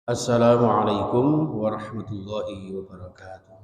Assalamualaikum warahmatullahi wabarakatuh.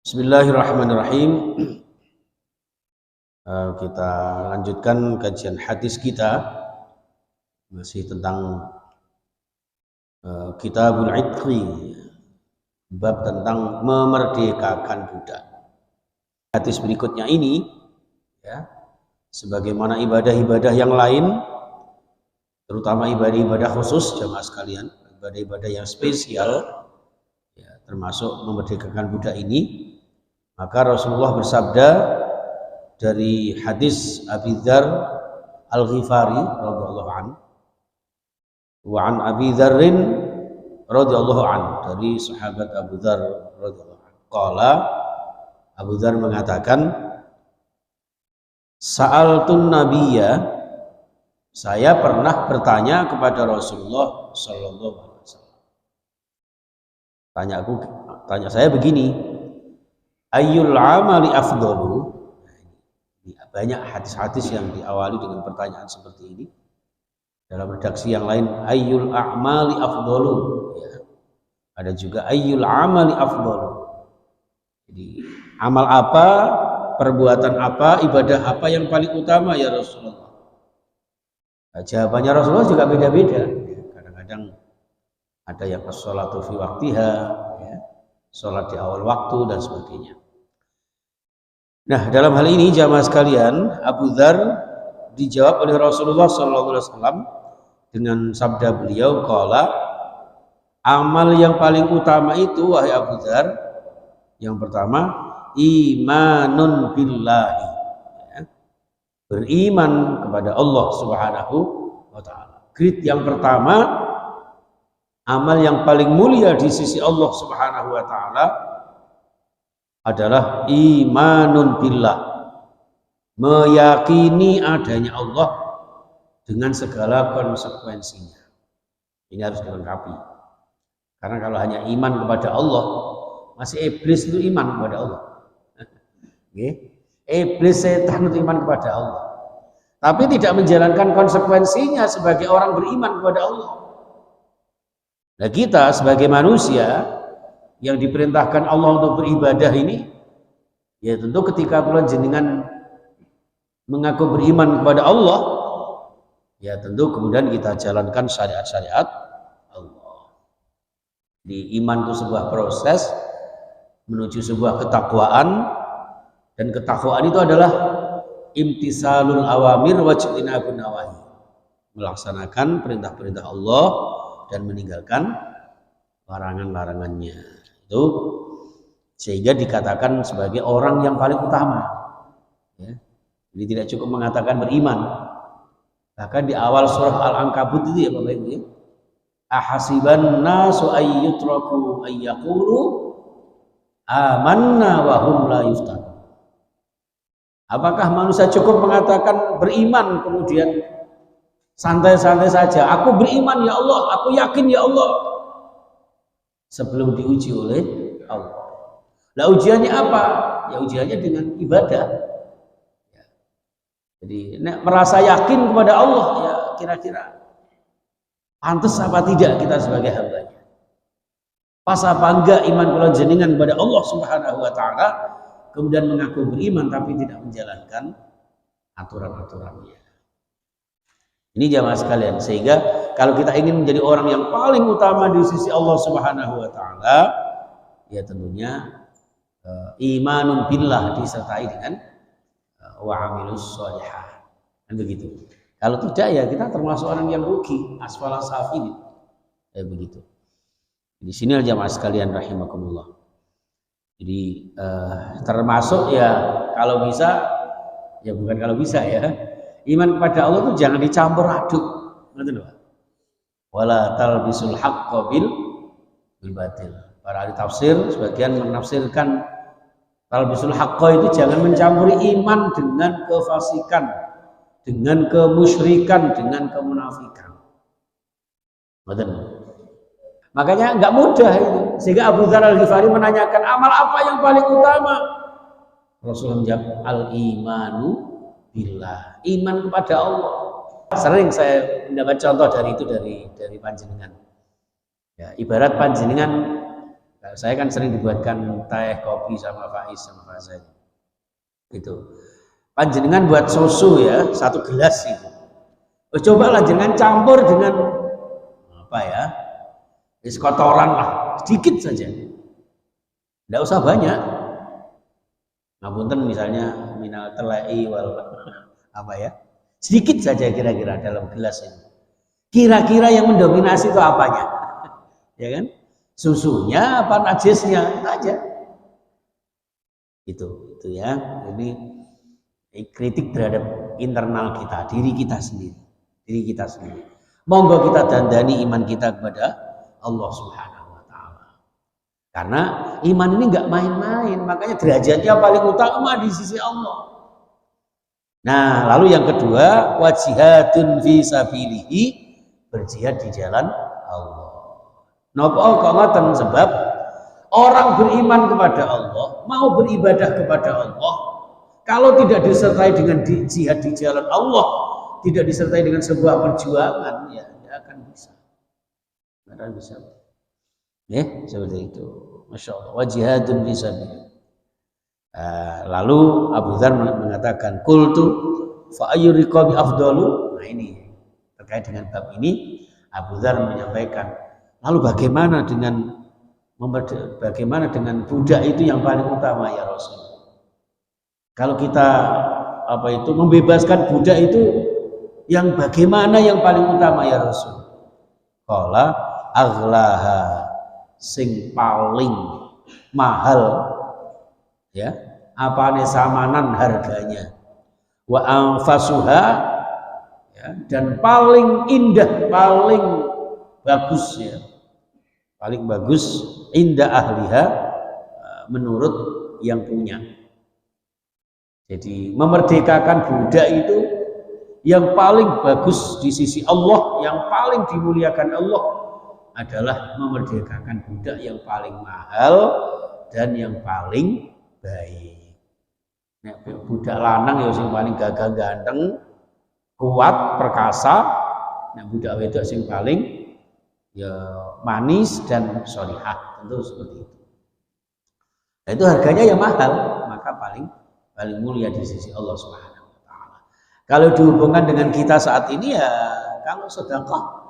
Bismillahirrahmanirrahim. Kita lanjutkan kajian hadis kita masih tentang Kitabul Idqi, bab tentang memerdekakan budak. Hadis berikutnya ini ya, sebagaimana ibadah-ibadah yang lain, terutama ibadah-ibadah khusus jamaah sekalian, ibadah-ibadah yang spesial ya, termasuk memerdekakan budak ini, maka Rasulullah bersabda dari hadis Abi Dzar Al-Ghifari radhiyallahu anhu, wa an Abi Dzarrin radhiyallahu anhu, dari sahabat Abu Dzar radhiyallahu anhu, qala, Abu Dzar mengatakan, sa'altun nabiyya, saya pernah bertanya kepada Rasulullah Sallallahu Alaihi Wasallam. Tanya saya begini, ayyul amali afdalu. Banyak hadis-hadis yang diawali dengan pertanyaan seperti ini. Dalam redaksi yang lain, ayyul a'mali afdalu. Ya. Ada juga ayyul amali afdalu. Jadi amal apa, perbuatan apa, ibadah apa yang paling utama ya Rasulullah? Jawabannya Rasulullah juga beda-beda. Kadang-kadang ada yang as-sholatu fi waktiha, ya, sholat di awal waktu dan sebagainya. Nah, dalam hal ini jamaah sekalian, Abu Dzar dijawab oleh Rasulullah SAW dengan sabda beliau, qala, amal yang paling utama itu wahai Abu Dzar, yang pertama imanun billahi, beriman kepada Allah Subhanahu wa ta'ala. Grid yang pertama, amal yang paling mulia di sisi Allah Subhanahu wa ta'ala adalah imanun billah, meyakini adanya Allah dengan segala konsekuensinya. Ini harus dilengkapi, karena kalau hanya iman kepada Allah, masih iblis itu iman kepada Allah. Okay. Iblis, setan itu iman kepada Allah, tapi tidak menjalankan konsekuensinya sebagai orang beriman kepada Allah. Nah, kita sebagai manusia yang diperintahkan Allah untuk beribadah ini, ya tentu ketika bulan jenengan mengaku beriman kepada Allah, ya tentu kemudian kita jalankan syariat-syariat Allah. Di iman itu sebuah proses menuju sebuah ketakwaan, dan ketakwaan itu adalah imtisalul awamir wa ijtinabun nawahi, melaksanakan perintah-perintah Allah dan meninggalkan larangan-larangannya. Itu sehingga dikatakan sebagai orang yang paling utama. Ya. Jadi tidak cukup mengatakan beriman. Bahkan di awal surah Al-Ankabut itu ya Bapak Ibu ya, ahasiban nasu ayyutraku ayyaqulu amanna wa hum la yuftanun. Apakah manusia cukup mengatakan beriman kemudian santai-santai saja, aku beriman ya Allah, aku yakin ya Allah, sebelum diuji oleh Allah? Nah, ujiannya apa? Ya ujiannya dengan ibadah. Ya. Jadi merasa yakin kepada Allah, ya kira-kira pantas apa tidak kita sebagai hambanya? Pas apa enggak iman kula jenengan kepada Allah Subhanahu wa ta'ala, kemudian mengaku beriman tapi tidak menjalankan aturan-aturannya. Ini jamaah sekalian, sehingga kalau kita ingin menjadi orang yang paling utama di sisi Allah Subhanahu wa ta'ala, ya tentunya imanun billah disertai dengan wa amilus sholihah. Dan begitu. Kalau tidak ya kita termasuk orang yang rugi, asfala safilin. Ya begitu. Di sini jamaah sekalian rahimakumullah. Jadi termasuk ya kalau bisa, ya bukan kalau bisa ya, iman kepada Allah itu jangan dicampur aduk, ngerti lho. Wala talbisul haqqo bil batil. Para ahli tafsir sebagian menafsirkan talbisul haqqo itu jangan mencampuri iman dengan kefasikan, dengan kemusyrikan, dengan kemunafikan. Ngerti lho. Makanya enggak mudah itu. Sehingga Abu Dzar Al-Ghifari menanyakan, amal apa yang paling utama? Rasulullah menjawab, al-imanu billah, iman kepada Allah. Sering saya mendapat contoh dari itu dari panjenengan. Ya, ibarat panjenengan, saya kan sering dibuatkan teh, kopi sama Faiz sama Faza. Gitu. Panjenengan buat susu ya, 1 gelas itu. Coba lah jangan campur dengan apa ya? Kotoran lah, sedikit saja. Tidak usah banyak. Ngapunten misalnya minal telai wal apa ya? Sedikit saja kira-kira dalam gelas ini. Kira-kira yang mendominasi itu apanya? Ya kan? Susunya apa najisnya? Itu aja. Itu ya. Ini kritik terhadap internal kita, diri kita sendiri. Monggo kita dandani iman kita kepada Allah Subhanahu wa taala. Karena iman ini enggak main-main, makanya derajatnya paling utama di sisi Allah. Nah, lalu yang kedua, wajihadun fi sabilihi, berjihad di jalan Allah. Napa kok ngoten? Sebab orang beriman kepada Allah, mau beribadah kepada Allah, kalau tidak disertai dengan jihad di jalan Allah, tidak disertai dengan sebuah perjuangan, ya tidak akan bisa. Tidak akan bisa. Seperti itu. Masya Allah. Wajihadun fi sabilihi. Lalu Abu Dzar mengatakan qultu fa ayyu riqabi afdalu. Nah, ini terkait dengan bab ini Abu Dzar menyampaikan, lalu bagaimana dengan budak itu yang paling utama ya Rasul? Kalau kita membebaskan budak itu yang bagaimana yang paling utama ya Rasul? Qala aghlaha, sing paling mahal ya, apane samanan harganya, wa anfasuha ya, dan paling indah, paling bagus ya, paling bagus indah ahliha, menurut yang punya. Jadi memerdekakan budak itu yang paling bagus di sisi Allah, yang paling dimuliakan Allah adalah memerdekakan budak yang paling mahal dan yang paling baik. Nek budak lanang ya sing paling gagah ganteng, kuat, perkasa. Nek budak wedok sing paling ya manis dan sholihah, tentu seperti itu. Nah, itu harganya yang mahal, maka paling mulia di sisi Allah Subhanahu wa taala. Kalau dihubungkan dengan kita saat ini ya, kalau sedekah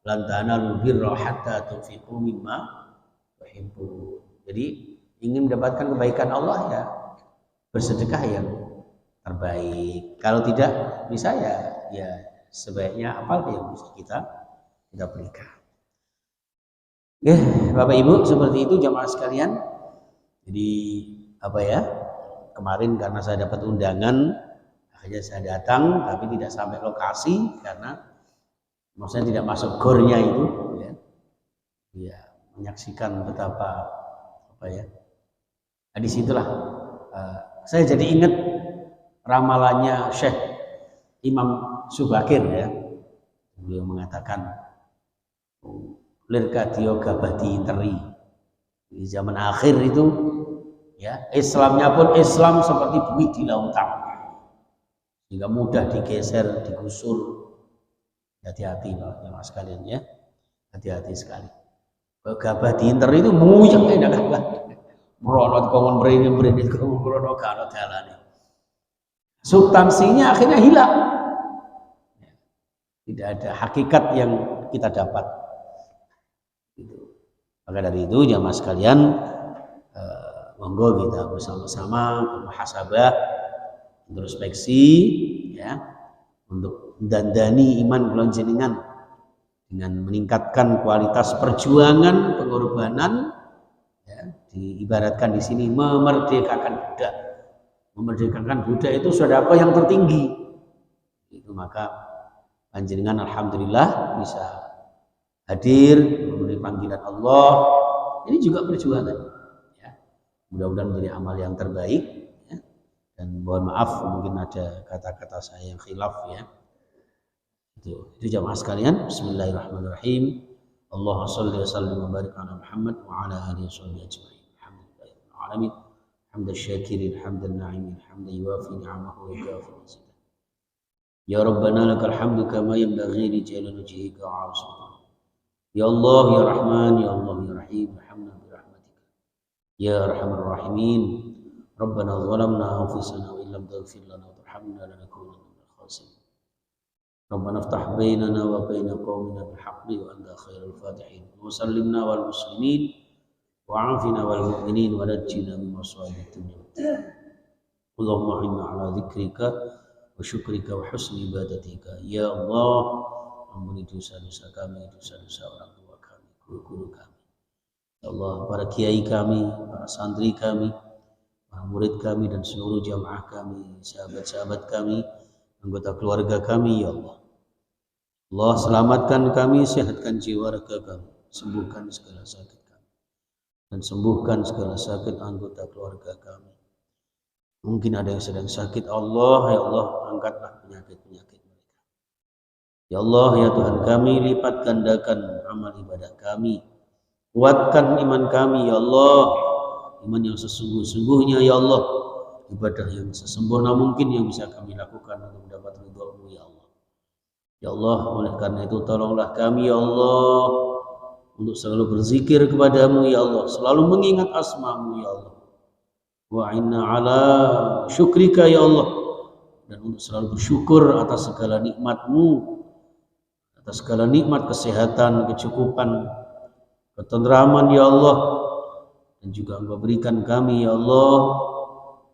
lan tanalul birra hatta tunfiqu mimma tuhibbun. Jadi ingin mendapatkan kebaikan Allah ya bersedekah yang terbaik. Kalau tidak bisa ya sebaiknya apa yang bisa kita berikan. Bapak Ibu, seperti itu jamaah sekalian. Jadi kemarin karena saya dapat undangan akhirnya saya datang, tapi tidak sampai lokasi karena maksudnya tidak masuk gornya itu ya menyaksikan betapa Nah, disitulah saya jadi ingat ramalannya Syekh Imam Subakir ya. Beliau mengatakan lirkadio gabati teri, di zaman akhir itu ya, Islamnya pun Islam seperti buih di lautan, sehingga mudah digeser, digusur. Hati-hati Pak sekalian ya, hati-hati sekali. Gabah diinter itu muyeng enak banget. Meronot kongon berini kongon meronot kalau jalan. Substansinya akhirnya hilang. Tidak ada hakikat yang kita dapat. Maka dari itu jamaah sekalian, monggo kita bersama-sama bermuhasabah, introspeksi ya, untuk mendandani iman kula jenengan dengan meningkatkan kualitas perjuangan pengorbanan ya, diibaratkan di sini memerdekakan budak. Memerdekakan budak itu sedekah yang tertinggi. Itu maka panjenengan alhamdulillah bisa hadir memenuhi panggilan Allah. Ini juga perjuangan ya. Mudah-mudahan menjadi amal yang terbaik ya. Dan mohon maaf mungkin ada kata-kata saya yang khilaf ya. Itu jamaah sekalian, bismillahirrahmanirrahim. Allahumma shalli wa sallim wa barik ala Muhammad wa ala alihi wa sahbihi ajma'in. Alhamdulillahil alamin. Hamdan syakirin, hamdan na'imin, hamdan yuwafi ni'amahu wa yukafi Ya Rabbana lakal hamdu kama yanbaghi li jalali wajhika wa 'azimi sultanik. Ya Allah ya Rahman ya Allah ya Rahim, irhamna bi rahmatika ya arhamar rahimin. Rabbana zalamna anfusana wa illam taghfir lana wa tarhamna lanakunanna minal khasirin. Rabbana iftah bainana wa baina qaumina bil haqqi wa anta khairul fatihin. Wa sallimna wal muslimin wa 'afina wal mu'minin wa najjina min masa'ibid dunya. Allahumma inna ala dzikrika wa syukrika wa husni ibadatika. Ya Allah, ampuni dosa-dosa kami, dosa-dosa orang tua kami, guru-guru kami. Ya Allah, para kiai kami, para santri kami, para murid kami dan seluruh jamaah kami, sahabat-sahabat kami, anggota keluarga kami, ya Allah. Allah selamatkan kami, sehatkan jiwa raga kami, sembuhkan segala sakit kami, dan sembuhkan segala sakit anggota keluarga kami. Mungkin ada yang sedang sakit, Allah, ya Allah, angkatlah penyakit-penyakit mereka. Ya Allah, ya Tuhan kami, lipat gandakan amal ibadah kami, kuatkan iman kami, ya Allah, iman yang sesungguh-sungguhnya, ya Allah, ibadah yang sesempurna mungkin yang bisa kami lakukan untuk mendapat ridha-Mu, ya Allah. Ya Allah, oleh karena itu tolonglah kami, ya Allah, untuk selalu berzikir kepadamu, ya Allah, selalu mengingat asma-Mu, ya Allah. Wa inna ala syukrika, ya Allah, dan untuk selalu bersyukur atas segala nikmat-Mu, atas segala nikmat kesehatan, kecukupan, ketentraman, ya Allah, dan juga Engkau berikan kami, ya Allah,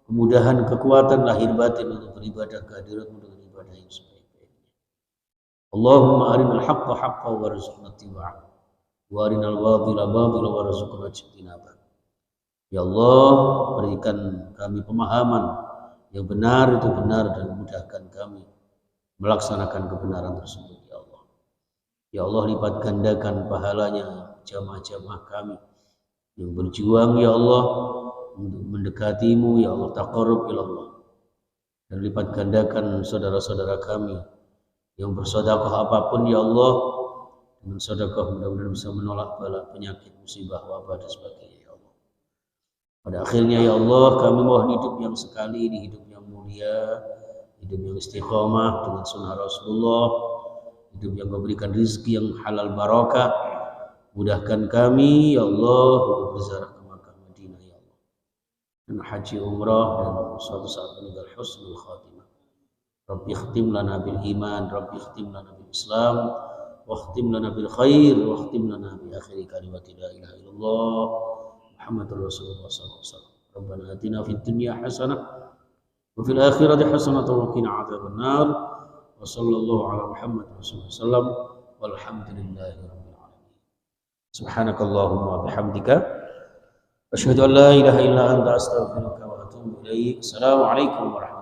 kemudahan, kekuatan lahir batin untuk beribadah kehadirat-Mu dengan ibadah yang sebaik-baiknya. Allahumma arinal haqqa haqqa warzuqna ittiba'ah wa arinal batila batila warzuqna ijtinabah. Ya Allah, berikan kami pemahaman yang benar itu benar dan mudahkan kami melaksanakan kebenaran tersebut, ya Allah. Ya Allah, lipat gandakan pahalanya jamaah-jamaah kami yang berjuang, ya Allah, untuk mendekati-Mu, ya Allah, taqarrub ila Allah. Dan lipat gandakan saudara-saudara kami yang bersedekah apapun, ya Allah, dengan sedekah mudah-mudahan bisa menolak bala penyakit, musibah, wabah dan sebagainya. Pada akhirnya, ya Allah, kami mohon hidup yang sekali ini, hidup yang mulia, hidup yang istiqomah dengan sunnah Rasulullah, hidup yang memberikan rezeki yang halal barakah. Mudahkan kami, ya Allah, untuk berziarah ke Makkah Madinah, ya Allah, dan haji umrah, dan suatu saat meninggal husnul khatimah. Rabbi khtim lana bil iman, Rabbi khtim lana bil Islam, wa khtim lana bil khair, wa khtim lana bi akhiri kalimati la ilaha illallah Muhammadur Rasulullah sallallahu alaihi wasallam. Rabbana atina fid dunya hasanah wa fil akhirati hasanah wa qina adzabannar. Wa sallallahu ala Muhammad sallallahu alaihi wasallam walhamdulillahi rabbil alamin. Subhanakallahumma wa bihamdika asyhadu an la ilaha illa anta astaghfiruka wa atubu ilaik. Assalamualaikum warahmatullahi wabarakatuh.